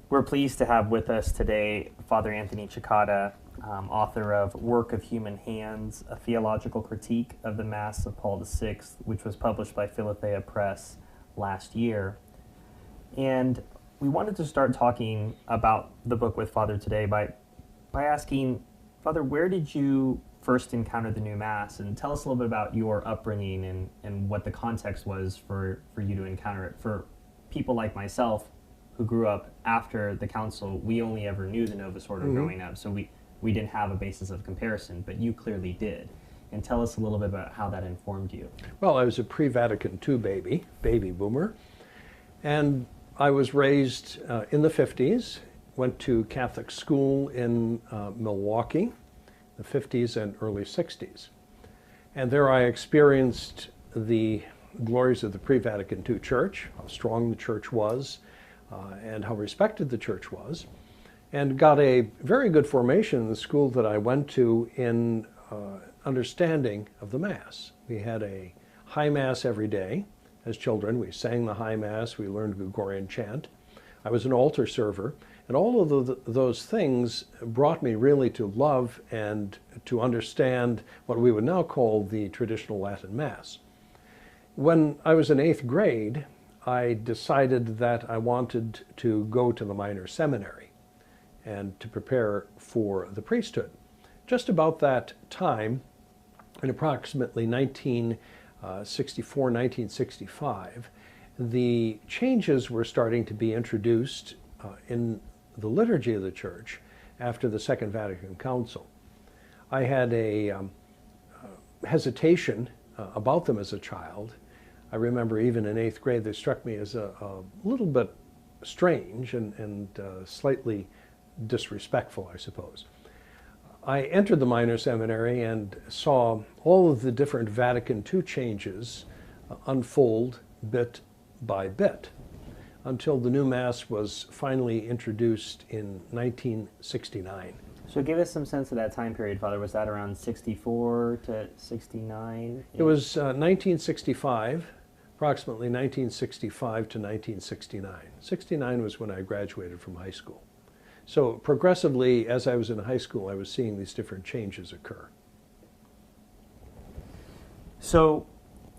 We're pleased to have with us today Father Anthony Cekada, author of Work of Human Hands, a theological critique of the Mass of Paul VI, which was published by Philothea Press last year. And we wanted to start talking about the book with Father today by asking, Father, where did you first encounter the new Mass? And tell us a little bit about your upbringing and what the context was for you to encounter it. For people like myself, who grew up after the council, we only ever knew the Novus Ordo growing up, so we didn't have a basis of comparison, but you clearly did. And tell us a little bit about how that informed you. Well, I was a pre-Vatican II baby boomer, and I was raised in the 50s, went to Catholic school in Milwaukee, the 50s and early 60s. And there I experienced the glories of the pre-Vatican II Church, how strong the Church was, and how respected the Church was, and got a very good formation in the school that I went to in understanding of the Mass. We had a high Mass every day. As children, we sang the high Mass, we learned Gregorian chant. I was an altar server, and all of those things brought me really to love and to understand what we would now call the traditional Latin Mass. When I was in 8th grade, I decided that I wanted to go to the minor seminary and to prepare for the priesthood. Just about that time, in approximately 1964, 1965, the changes were starting to be introduced in the liturgy of the Church after the Second Vatican Council. I had a hesitation about them as a child. I remember even in 8th grade, they struck me as a little bit strange and slightly disrespectful, I suppose. I entered the minor seminary and saw all of the different Vatican II changes unfold bit by bit until the new Mass was finally introduced in 1969. So give us some sense of that time period, Father. Was that around 64 to 69? It was 1965, approximately 1965 to 1969. 69 was when I graduated from high school. So progressively, as I was in high school, I was seeing these different changes occur. So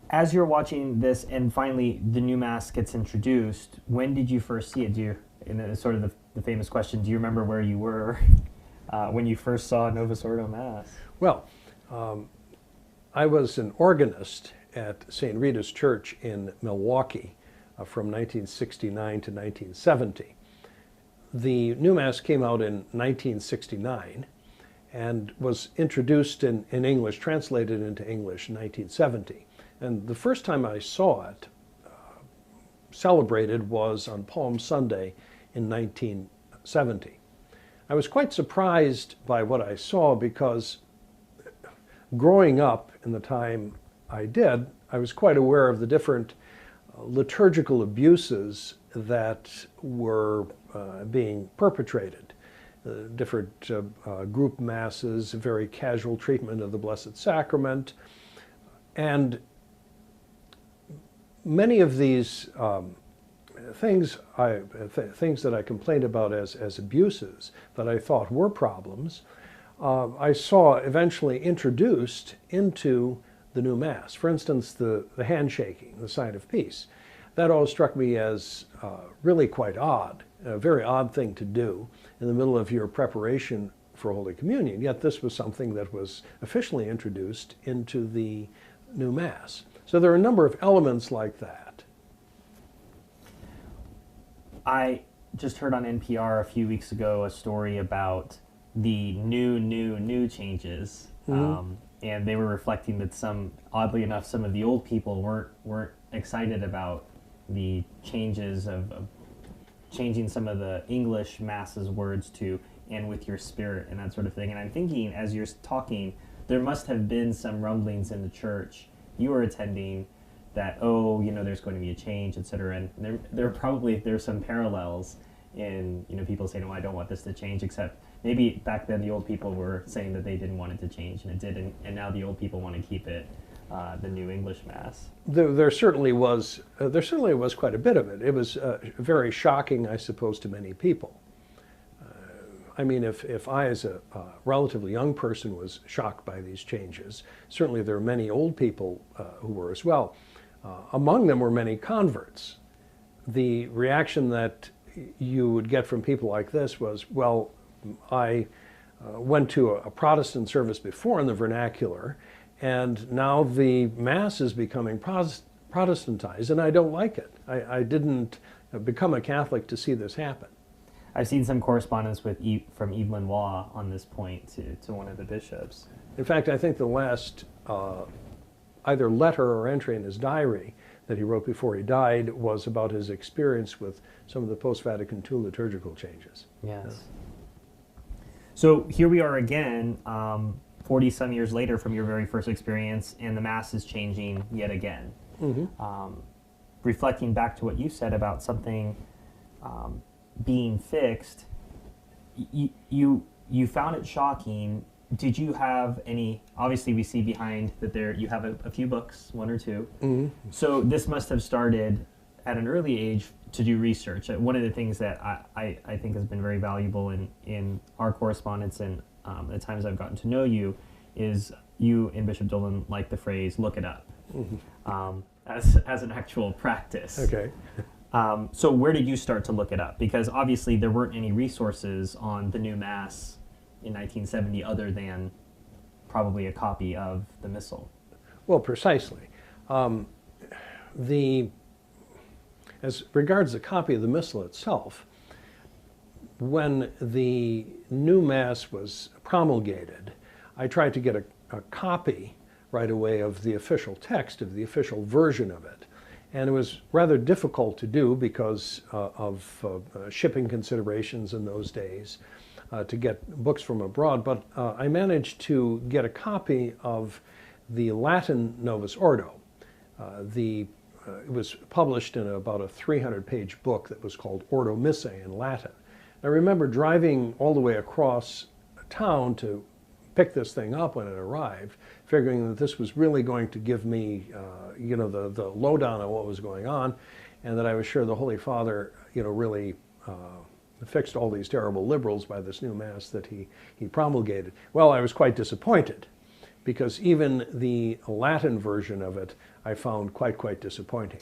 as you're watching this and finally the new Mass gets introduced, when did you first see it? And it's sort of the famous question, do you remember where you were when you first saw Novus Ordo Mass? Well, I was an organist at St. Rita's Church in Milwaukee from 1969 to 1970. The new Mass came out in 1969 and was introduced in English, translated into English in 1970. And the first time I saw it celebrated was on Palm Sunday in 1970. I was quite surprised by what I saw because growing up in the time I did, I was quite aware of the different liturgical abuses that were being perpetrated. Different group masses, very casual treatment of the Blessed Sacrament, and many of these things that I complained about as abuses that I thought were problems, I saw eventually introduced into the new Mass. For instance, the handshaking, the sign of peace. That all struck me as really quite odd, a very odd thing to do in the middle of your preparation for Holy Communion. Yet this was something that was officially introduced into the new Mass. So there are a number of elements like that. I just heard on NPR a few weeks ago a story about the new changes, and they were reflecting that oddly enough, some of the old people weren't excited about the changes of changing some of the English Mass's words to "and with your spirit" and that sort of thing. And I'm thinking, as you're talking, there must have been some rumblings in the church you were attending that, there's going to be a change, etc. And there's some parallels in, people saying, I don't want this to change, except maybe back then the old people were saying that they didn't want it to change, and it did, and now the old people want to keep it. the New English Mass. There certainly was quite a bit of it. It was very shocking, I suppose, to many people. I mean, if I, as a relatively young person, was shocked by these changes, certainly there are many old people who were as well. Among them were many converts. The reaction that you would get from people like this was, well, I went to a Protestant service before in the vernacular, and now the Mass is becoming Protestantized, and I don't like it. I didn't become a Catholic to see this happen. I've seen some correspondence from Yves Lenoir on this point to one of the bishops. In fact, I think the last either letter or entry in his diary that he wrote before he died was about his experience with some of the post-Vatican II liturgical changes. Yes. Yeah. So here we are again, 40-some years later from your very first experience, and the Mass is changing yet again. Mm-hmm. Reflecting back to what you said about something being fixed, you found it shocking. Did you have any, obviously we see behind that there you have a few books, one or two. Mm-hmm. So this must have started at an early age to do research. One of the things that I think has been very valuable in our correspondence and the times I've gotten to know you is you and Bishop Dolan like the phrase, look it up, mm-hmm. As an actual practice. Okay. So where did you start to look it up? Because obviously there weren't any resources on the new Mass in 1970 other than probably a copy of the Missal. Well, precisely. As regards the copy of the Missal itself, when the new Mass was promulgated, I tried to get a copy right away of the official text, of the official version of it. And it was rather difficult to do because of shipping considerations in those days to get books from abroad. But I managed to get a copy of the Latin Novus Ordo. It was published in about a 300-page book that was called Ordo Missae in Latin. I remember driving all the way across town to pick this thing up when it arrived, figuring that this was really going to give me, the lowdown on what was going on, and that I was sure the Holy Father, really fixed all these terrible liberals by this new Mass that he promulgated. Well, I was quite disappointed, because even the Latin version of it I found quite disappointing.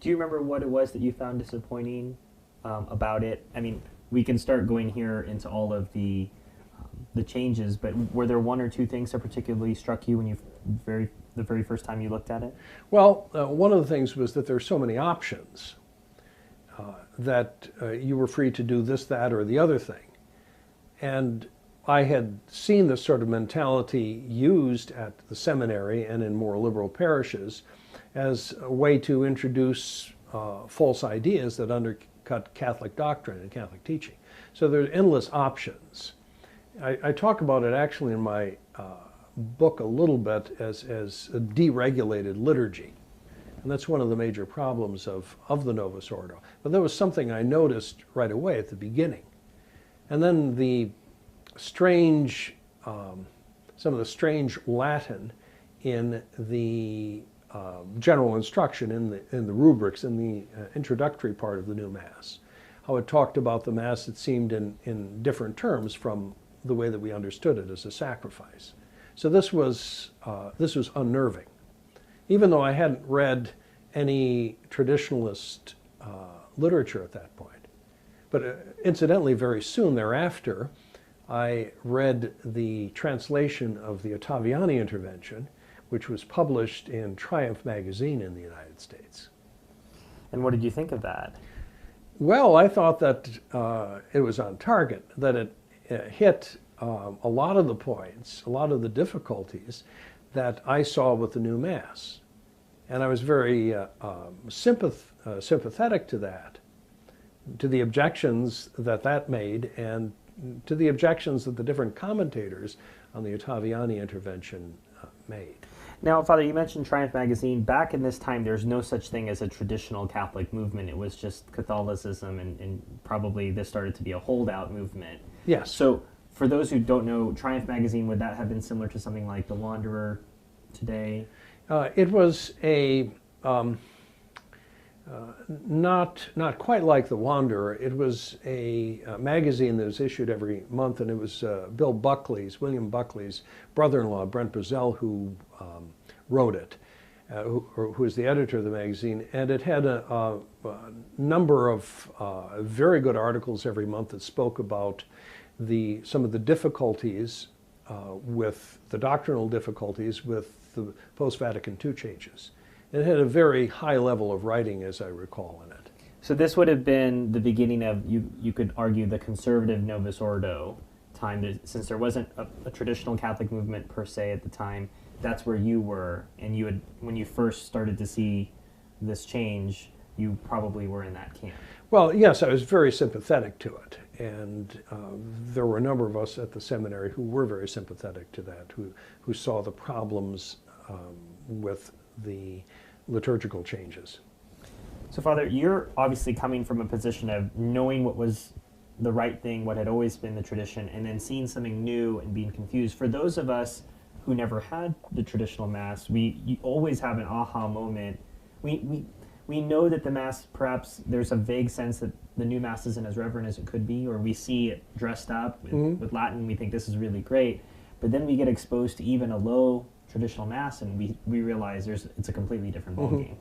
Do you remember what it was that you found disappointing about it? I mean, we can start going here into all of the changes, but were there one or two things that particularly struck you when the very first time you looked at it? Well, one of the things was that there are so many options that you were free to do this, that, or the other thing. And I had seen this sort of mentality used at the seminary and in more liberal parishes as a way to introduce false ideas that undercut Catholic doctrine and Catholic teaching. So there are endless options. I talk about it actually in my book a little bit as a deregulated liturgy. And that's one of the major problems of the Novus Ordo. But there was something I noticed right away at the beginning. And then some of the strange Latin in the general instruction, in the rubrics, in the introductory part of the new Mass. How it talked about the Mass, it seemed in different terms from the way that we understood it as a sacrifice. So this was unnerving. Even though I hadn't read any traditionalist literature at that point. But incidentally, very soon thereafter, I read the translation of the Ottaviani intervention, which was published in Triumph magazine in the United States. And what did you think of that? Well, I thought that it was on target, that it hit a lot of the points, a lot of the difficulties that I saw with the new Mass. And I was very sympathetic to that, to the objections that made, and to the objections that the different commentators on the Ottaviani intervention made. Now, Father, you mentioned Triumph magazine. Back in this time, there's no such thing as a traditional Catholic movement. It was just Catholicism, and probably this started to be a holdout movement. Yes. So for those who don't know, Triumph magazine, would that have been similar to something like The Wanderer today? It was a not quite like The Wanderer. It was a magazine that was issued every month, and it was William Buckley's brother-in-law, Brent Brazell, who wrote it, who was the editor of the magazine. And it had a number of very good articles every month that spoke about some of the difficulties with the doctrinal difficulties with the post-Vatican II changes. It had a very high level of writing, as I recall, in it. So this would have been the beginning of, you could argue, the conservative Novus Ordo time, since there wasn't a traditional Catholic movement per se at the time. That's where you were, and you had, when you first started to see this change, you probably were in that camp. Well, yes, I was very sympathetic to it, and there were a number of us at the seminary who were very sympathetic to that, who saw the problems with the liturgical changes. So, Father, you're obviously coming from a position of knowing what was the right thing, what had always been the tradition, and then seeing something new and being confused. For those of us who never had the traditional Mass, you always have an aha moment. We know that the Mass, perhaps there's a vague sense that the new Mass isn't as reverent as it could be, or we see it dressed up with Latin, we think this is really great, but then we get exposed to even a low traditional Mass, and we realize it's a completely different ballgame.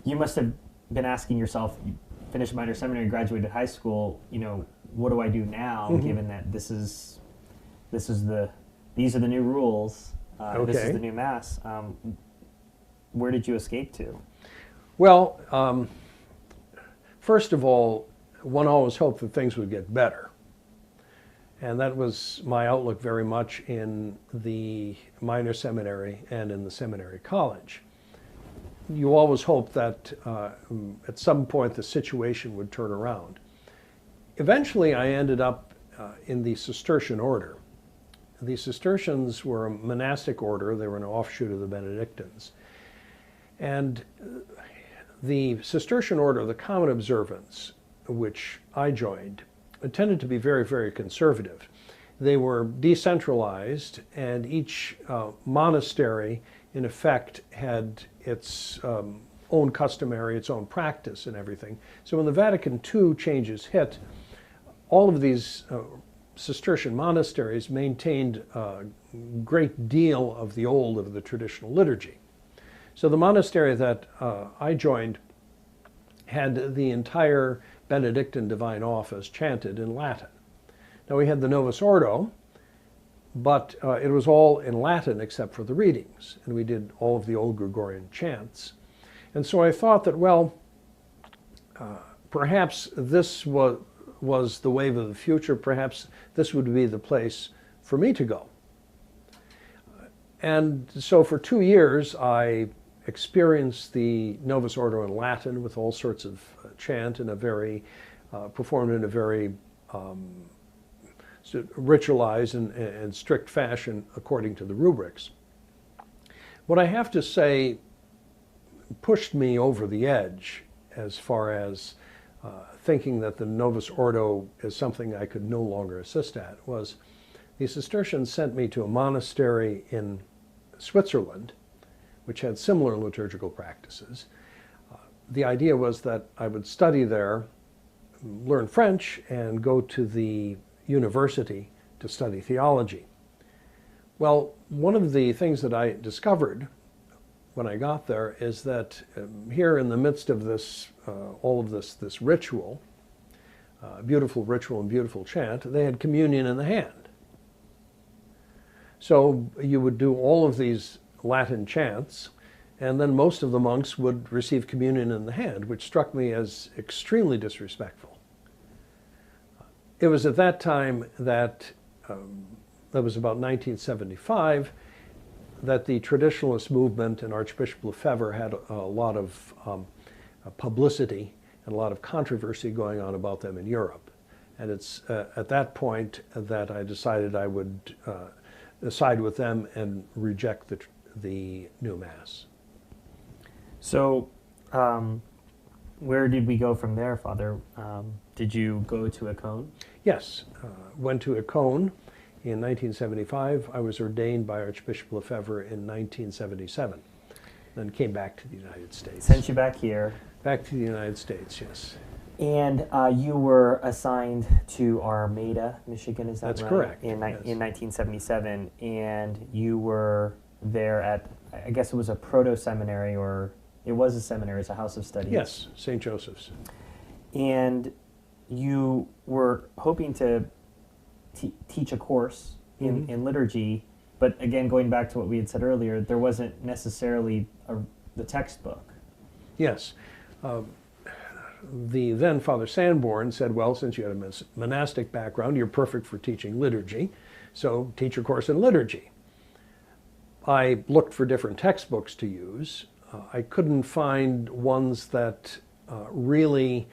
You must have been asking yourself, you finished minor seminary, graduated high school, what do I do now, given that these are the new rules, this is the new Mass. Where did you escape to? Well, first of all, one always hoped that things would get better. And that was my outlook very much in the minor seminary and in the seminary college. You always hope that at some point the situation would turn around. Eventually I ended up in the Cistercian order. The Cistercians were a monastic order. They were an offshoot of the Benedictines. And the Cistercian order, the common observance, which I joined, tended to be very, very conservative. They were decentralized, and each monastery, in effect, had its own customary, its own practice and everything. So when the Vatican II changes hit, all of these Cistercian monasteries maintained a great deal of the traditional liturgy. So the monastery that I joined had the entire Benedictine Divine Office chanted in Latin. Now we had the Novus Ordo, but it was all in Latin except for the readings, and we did all of the old Gregorian chants. And so I thought that, well, perhaps this was the wave of the future, perhaps this would be the place for me to go. And so for 2 years I experienced the Novus Ordo in Latin with all sorts of chant in a very, performed in a very ritualized and strict fashion according to the rubrics. What I have to say pushed me over the edge as far as thinking that the Novus Ordo is something I could no longer assist at was the Cistercians sent me to a monastery in Switzerland which had similar liturgical practices. The idea was that I would study there, learn French, and go to the university to study theology. Well, one of the things that I discovered when I got there is that here in the midst of this, all of this ritual, beautiful ritual and beautiful chant, they had communion in the hand. So you would do all of these Latin chants, and then most of the monks would receive communion in the hand, which struck me as extremely disrespectful. It was at that time that was about 1975, that the traditionalist movement and Archbishop Lefebvre had a lot of publicity and a lot of controversy going on about them in Europe. And it's at that point that I decided I would side with them and reject the new Mass. So where did we go from there, Father? Did you go to Icone? Yes, went to Icone in 1975. I was ordained by Archbishop Lefebvre in 1977, then came back to the United States. Sent you back here. Back to the United States, yes. And you were assigned to Armada, Michigan, is that right? That's correct. In yes. 1977, and you were there at, I guess it was a proto-seminary, or it was a seminary, it's a house of studies. Yes, St. Joseph's. And you were hoping to teach a course in liturgy, but again, going back to what we had said earlier, there wasn't necessarily the textbook. Yes. The then Father Sanborn said, well, since you had a monastic background, you're perfect for teaching liturgy, so teach a course in liturgy. I looked for different textbooks to use. I couldn't find ones that really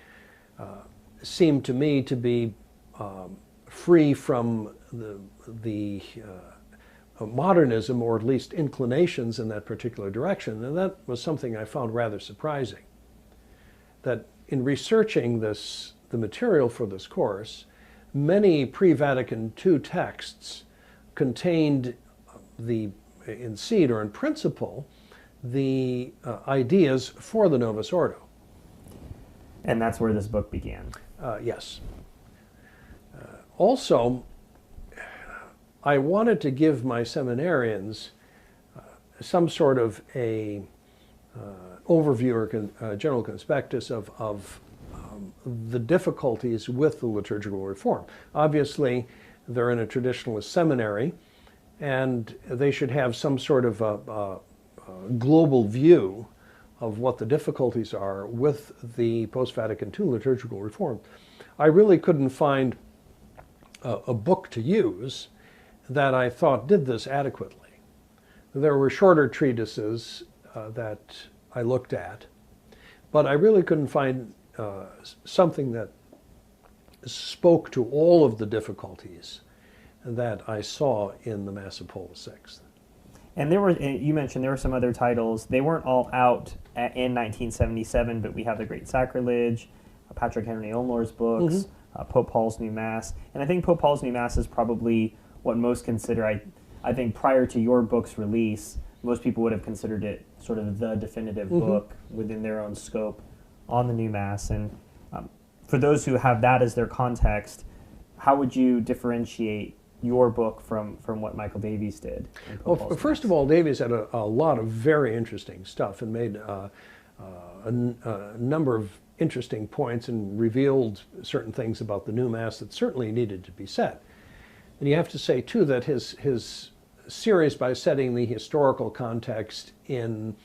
seemed to me to be free from the modernism, or at least inclinations in that particular direction, and that was something I found rather surprising. That in researching the material for this course, many pre-Vatican II texts contained in seed or in principle, the ideas for the Novus Ordo. And that's where this book began. Yes. Also, I wanted to give my seminarians some sort of a overview or general conspectus of the difficulties with the liturgical reform. Obviously, they're in a traditionalist seminary, and they should have some sort of a global view of what the difficulties are with the post-Vatican II liturgical reform. I really couldn't find a book to use that I thought did this adequately. There were shorter treatises that I looked at, but I really couldn't find something that spoke to all of the difficulties that I saw in the Mass of Paul VI. And there were, you mentioned there were some other titles. They weren't all out in 1977, but we have The Great Sacrilege, Patrick Henry Olmore's books, Pope Paul's New Mass. And I think Pope Paul's New Mass is probably what most consider, I think prior to your book's release, most people would have considered it sort of the definitive book within their own scope on the New Mass. And for those who have that as their context, how would you differentiate your book from what Michael Davies did? Well, first of all, Davies had a lot of very interesting stuff and made a number of interesting points and revealed certain things about the New Mass that certainly needed to be said. And you have to say, too, that his series, by setting the historical context in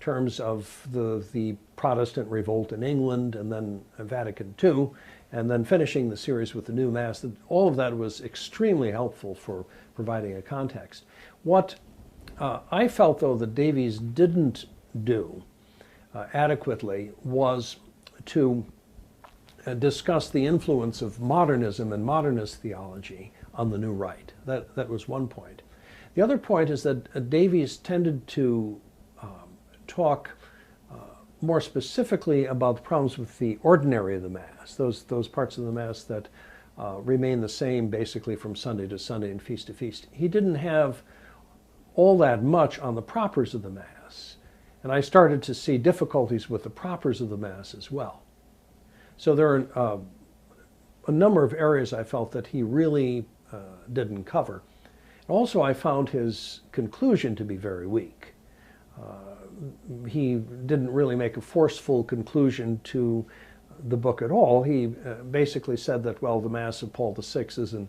terms of the Protestant revolt in England and then Vatican II, and then finishing the series with the New Mass, all of that was extremely helpful for providing a context. What I felt, though, that Davies didn't do adequately was to discuss the influence of modernism and modernist theology on the New Right. That was one point. The other point is that Davies tended to talk more specifically about the problems with the ordinary of the Mass, those parts of the Mass that remain the same basically from Sunday to Sunday and feast to feast. He didn't have all that much on the propers of the Mass, and I started to see difficulties with the propers of the Mass as well. So there are a number of areas I felt that he really didn't cover. Also, I found his conclusion to be very weak. He didn't really make a forceful conclusion to the book at all. He basically said that, well, the Mass of Paul VI is an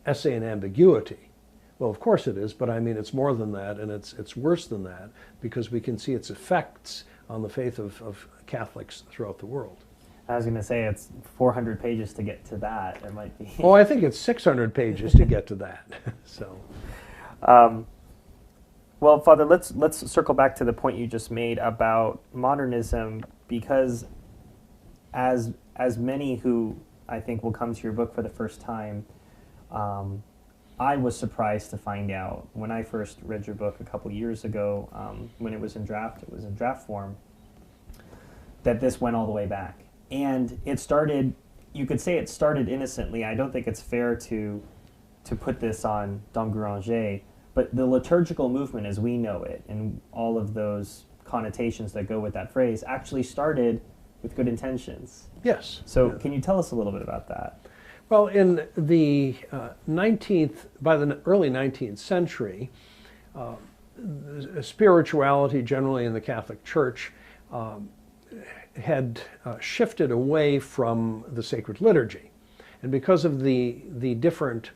essay in ambiguity. Well, of course it is, but I mean, it's more than that, and it's worse than that, because we can see its effects on the faith of Catholics throughout the world. I was going to say it's 400 pages to get to that. It might be. Oh, I think it's 600 pages to get to that. So, well, Father, let's circle back to the point you just made about modernism, because as many who I think will come to your book for the first time, I was surprised to find out when I first read your book a couple years ago, when it was in draft form, that this went all the way back. And it started, you could say it started innocently. I don't think it's fair to to put this on Dom Guéranger, but the liturgical movement as we know it and all of those connotations that go with that phrase actually started with good intentions. Yes. So can you tell us a little bit about that? Well, in the by the early 19th century, spirituality generally in the Catholic Church had shifted away from the sacred liturgy. And because of the different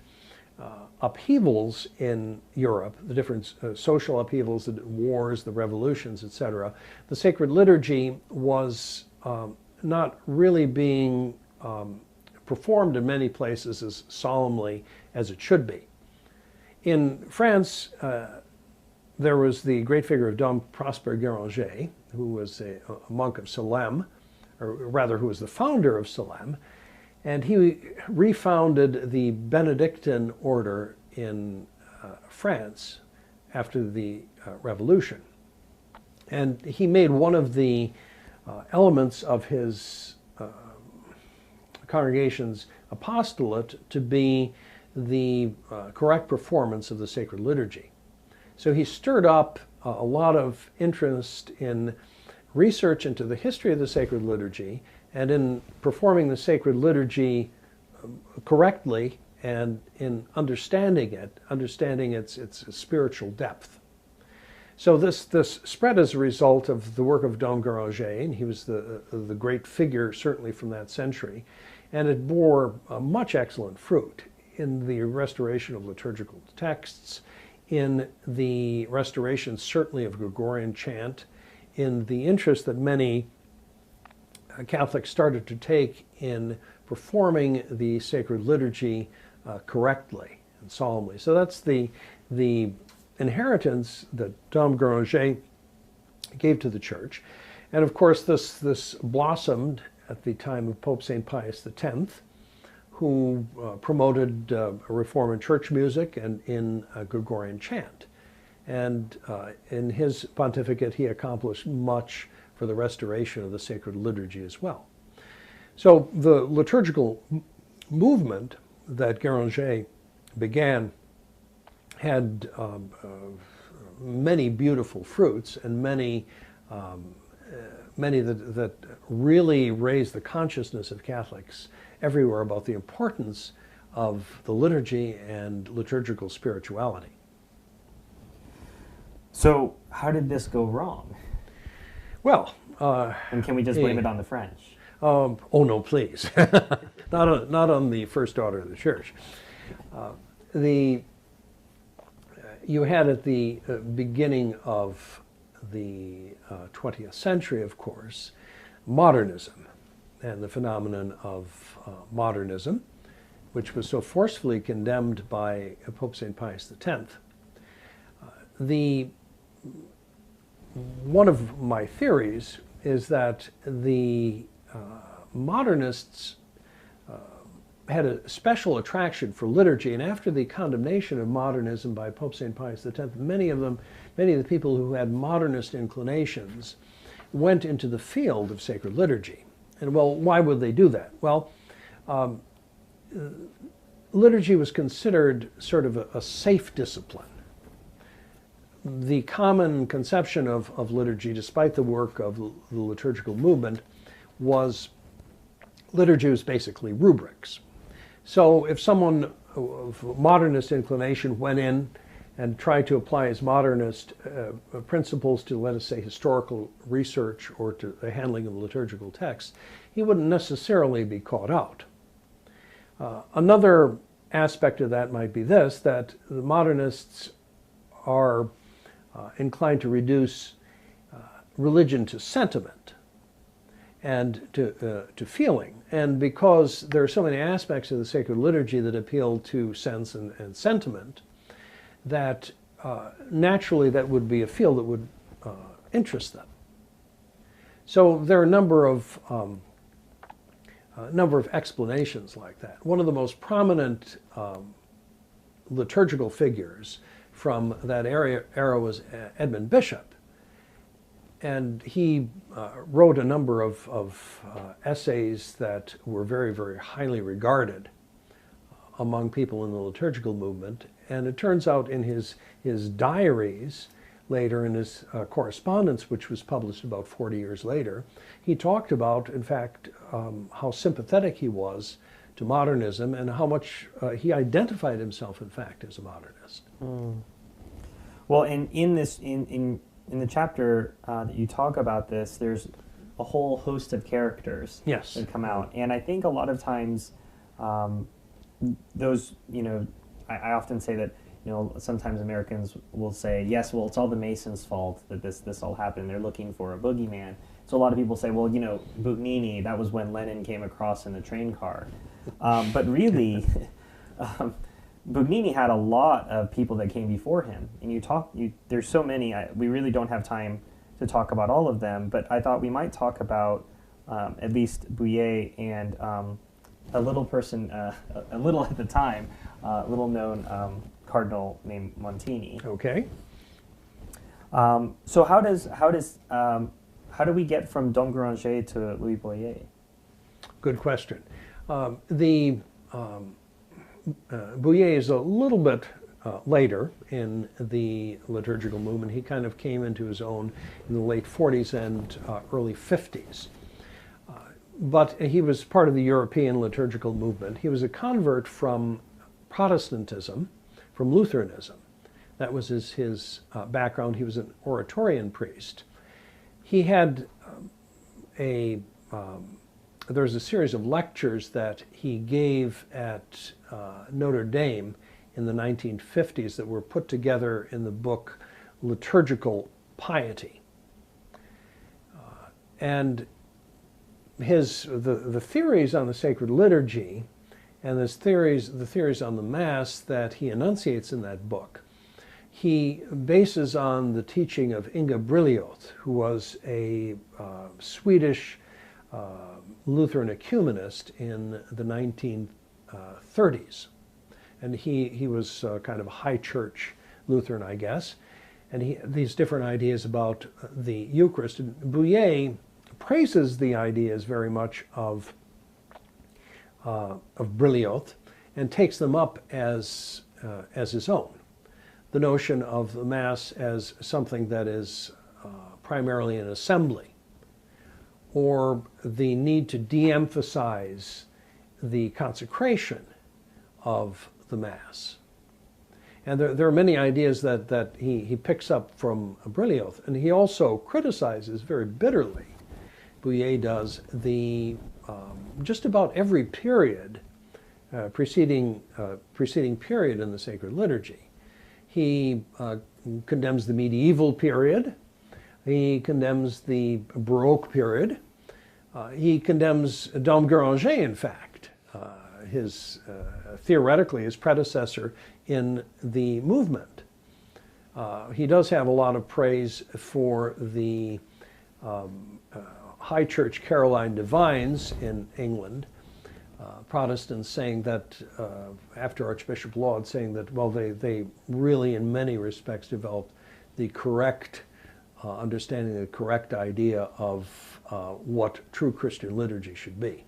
upheavals in Europe, the different social upheavals, the wars, the revolutions, etc., the sacred liturgy was not really being performed in many places as solemnly as it should be. In France, there was the great figure of Dom Prosper Guéranger, who was a monk of Salem, or rather who was the founder of Salem, and he refounded the Benedictine order in France after the Revolution. And he made one of the elements of his congregation's apostolate to be the correct performance of the sacred liturgy. So he stirred up a lot of interest in research into the history of the sacred liturgy and in performing the sacred liturgy correctly and in understanding its spiritual depth. So this spread as a result of the work of Dom Guéranger, and he was the great figure certainly from that century, and it bore much excellent fruit in the restoration of liturgical texts, in the restoration certainly of Gregorian chant, in the interest that many Catholics started to take in performing the sacred liturgy correctly and solemnly. So that's the inheritance that Dom Guéranger gave to the Church. And of course this blossomed at the time of Pope St. Pius X, who promoted a reform in church music and in Gregorian chant. And in his pontificate, he accomplished much for the restoration of the sacred liturgy as well. So the liturgical movement that Guéranger began had many beautiful fruits and many that really raised the consciousness of Catholics everywhere about the importance of the liturgy and liturgical spirituality. So how did this go wrong? Well, and can we just blame it on the French? Oh no, please, not on the first order of the Church. You had at the beginning of the 20th century, of course, modernism and the phenomenon of modernism, which was so forcefully condemned by Pope St. Pius X. One of my theories is that the modernists had a special attraction for liturgy, and after the condemnation of modernism by Pope St. Pius X, many of the people who had modernist inclinations went into the field of sacred liturgy. And well, why would they do that? Well, liturgy was considered sort of a safe discipline. The common conception of liturgy, despite the work of the liturgical movement, was liturgy was basically rubrics. So if someone of modernist inclination went in and tried to apply his modernist principles to, let us say, historical research or to the handling of liturgical texts, he wouldn't necessarily be caught out. Another aspect of that might be this, that the modernists are inclined to reduce religion to sentiment and to feeling. And because there are so many aspects of the sacred liturgy that appeal to sense and sentiment, that naturally that would be a field that would interest them. So there are a number of explanations like that. One of the most prominent liturgical figures from that era was Edmund Bishop. And he wrote a number of essays that were very, very highly regarded among people in the liturgical movement. And it turns out in his diaries, later in his correspondence, which was published about 40 years later, he talked about, in fact, how sympathetic he was to modernism and how much he identified himself, in fact, as a modernist. Mm. Well, and in the chapter that you talk about this, there's a whole host of characters Yes. that come out, and I think a lot of times those, I often say that, sometimes Americans will say, yes, well, it's all the Masons' fault that this all happened. They're looking for a boogeyman. So a lot of people say, well, Bugnini, that was when Lenin came across in the train car. But really, Bugnini had a lot of people that came before him. And there's so many, we really don't have time to talk about all of them, but I thought we might talk about at least Bouillet and a little person, a little at the time, little known cardinal named Montini. Okay. So how do we get from Dom Guéranger to Louis Bouillet? Good question. Bouillet is a little bit later in the liturgical movement. He kind of came into his own in the late 40s and early 50s. But he was part of the European liturgical movement. He was a convert from Protestantism, from Lutheranism. That was his background. He was an Oratorian priest. He had there's a series of lectures that he gave at Notre Dame in the 1950s that were put together in the book Liturgical Piety. And the theories on the sacred liturgy and the theories on the Mass that he enunciates in that book, he bases on the teaching of Inga Brilioth, who was a Swedish Lutheran ecumenist in the 1930s. And he was kind of a high church Lutheran, I guess. And these different ideas about the Eucharist. And Bouillet praises the ideas very much of Brilioth and takes them up as his own. The notion of the Mass as something that is primarily an assembly, or the need to de-emphasize the consecration of the Mass. And there are many ideas that he picks up from Brilioth, and he also criticizes very bitterly, Bouillet does, just about every period, preceding period in the sacred liturgy. He condemns the medieval period. He condemns the Baroque period. He condemns Dom Guéranger, in fact, theoretically his predecessor in the movement. He does have a lot of praise for the High Church Caroline divines in England, Protestants saying that, after Archbishop Laud, saying that, well, they really in many respects developed the correct understanding, the correct idea of what true Christian liturgy should be.